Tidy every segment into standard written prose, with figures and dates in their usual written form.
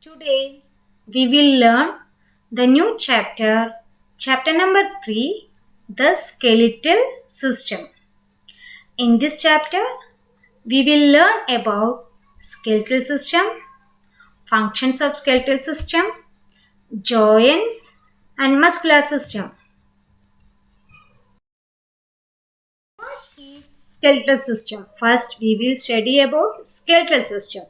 Today we will learn the new chapter, chapter number 3, the skeletal system. In this chapter, we will learn about skeletal system, functions of skeletal system, joints and muscular system. What is skeletal system? First, we will study about skeletal system.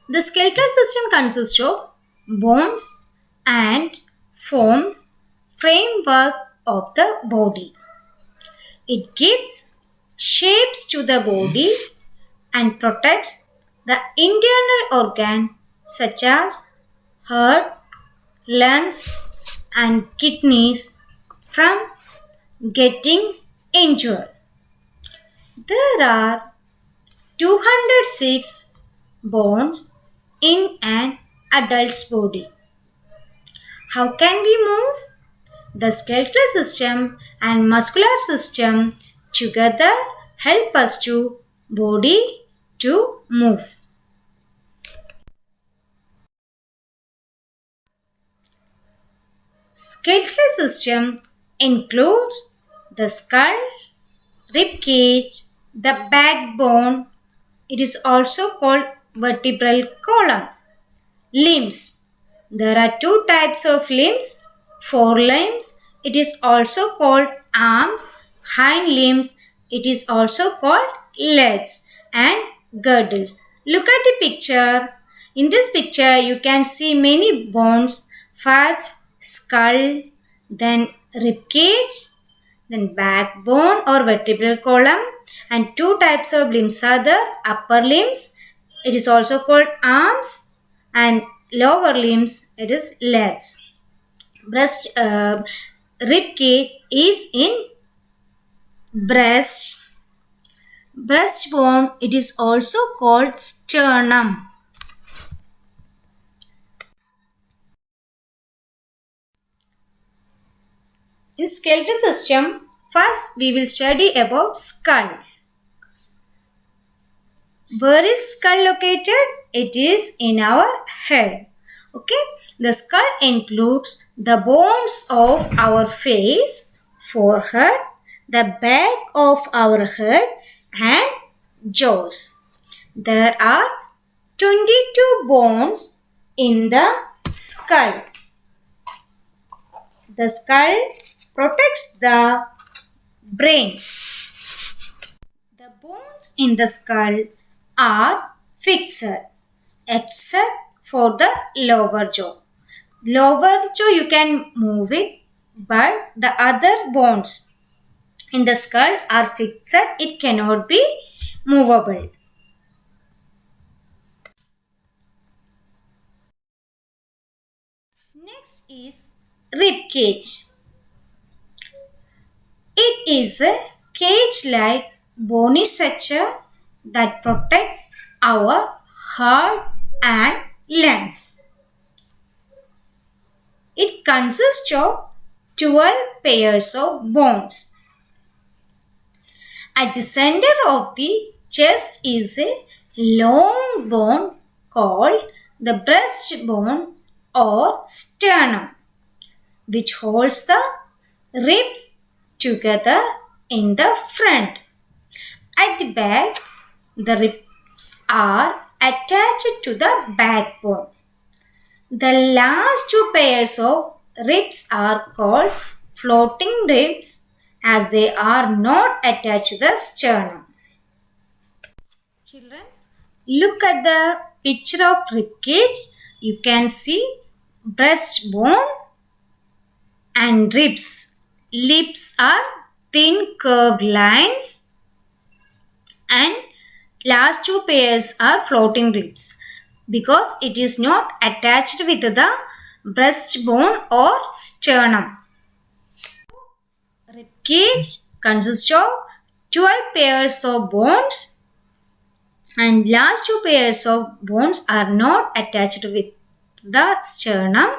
The skeletal system consists of bones and forms framework of the body. It gives shapes to the body and protects the internal organ such as heart, lungs and kidneys from getting injured. There are 206 bones in an adult's body. How can we move? The skeletal system and muscular system together help us to body to move. Skeletal system includes the skull, rib cage, the backbone. It is also called vertebral column. Limbs. There are two types of limbs. Forelimbs. It is also called arms. Hind limbs. It is also called legs and girdles. Look at the picture. In this picture, you can see many bones. First, skull, then rib cage, then backbone or vertebral column, and two types of limbs are there. Upper limbs, it is also called arms, and lower limbs, it is legs. Rib cage is in breast. Breastbone, it is also called sternum. In skeletal system, first we will study about skull. Where is skull located? It is in our head. Okay. The skull includes the bones of our face, forehead, the back of our head and jaws. There are 22 bones in the skull. The skull protects the brain. The bones in the skull are fixed except for the lower jaw. Lower jaw you can move it, but the other bones in the skull are fixed. It cannot be movable. Next is rib cage. It is a cage-like bony structure that protects our heart and lungs. It consists of 12 pairs of bones. At the center of the chest is a long bone called the breastbone or sternum, which holds the ribs together in the front. At the back, the ribs are attached to the backbone. The last two pairs of ribs are called floating ribs as they are not attached to the sternum. Children, look at the picture of rib cage. You can see breastbone and ribs. Lips are thin curved lines and last two pairs are floating ribs because it is not attached with the breastbone or sternum. Rib cage consists of 12 pairs of bones and last two pairs of bones are not attached with the sternum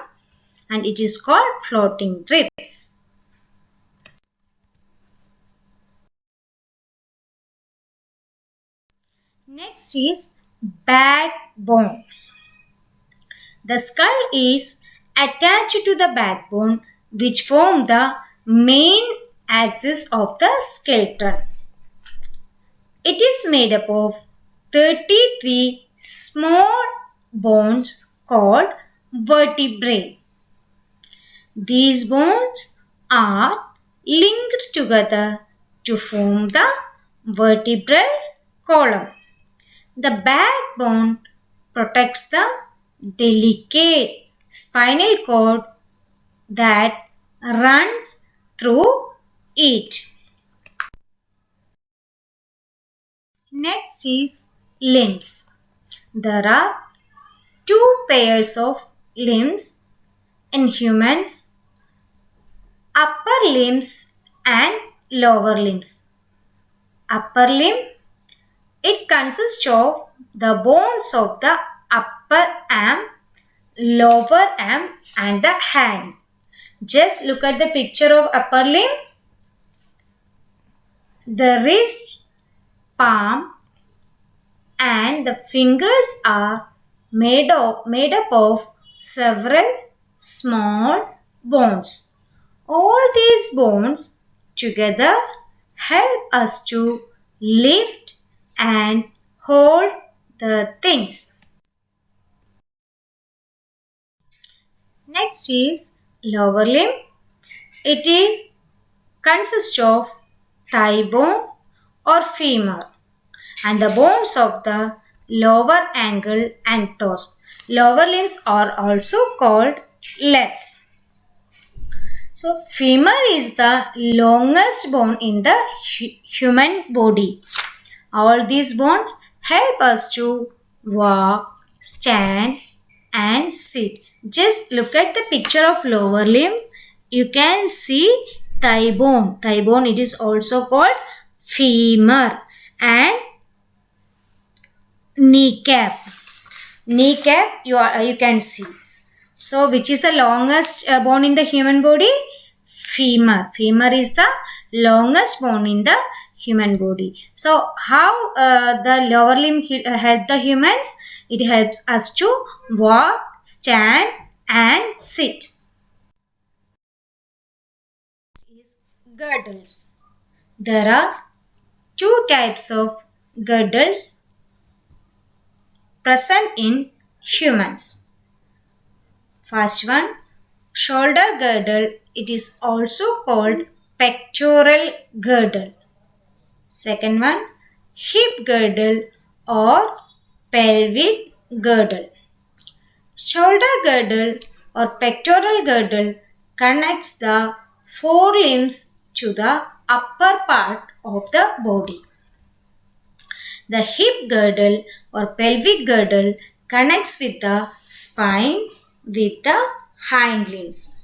and it is called floating ribs. Next is backbone. The skull is attached to the backbone, which form the main axis of the skeleton. It is made up of 33 small bones called vertebrae. These bones are linked together to form the vertebral column. The backbone protects the delicate spinal cord that runs through it. Next is limbs. There are two pairs of limbs in humans, upper limbs and lower limbs. Upper limb, it consists of the bones of the upper arm, lower arm and the hand. Just look at the picture of upper limb. The wrist, palm and the fingers are made up of several small bones. All these bones together help us to lift and hold the things. Next is lower limb. It is consists of thigh bone or femur and the bones of the lower ankle and toes. Lower limbs are also called legs. So, femur is the longest bone in the human body. All these bones help us to walk, stand and sit. Just look at the picture of lower limb. You can see thigh bone. Thigh bone, it is also called femur, and kneecap. Kneecap you can see. So which is the longest bone in the human body? Femur. Femur is the longest bone in the human body. So how the lower limb help the humans? It helps us to walk, stand and sit. Girdles. There are two types of girdles present in humans. First one, shoulder girdle. It is also called pectoral girdle. Second one, hip girdle or pelvic girdle. Shoulder girdle or pectoral girdle connects the forelimbs to the upper part of the body. The hip girdle or pelvic girdle connects with the spine with the hind limbs.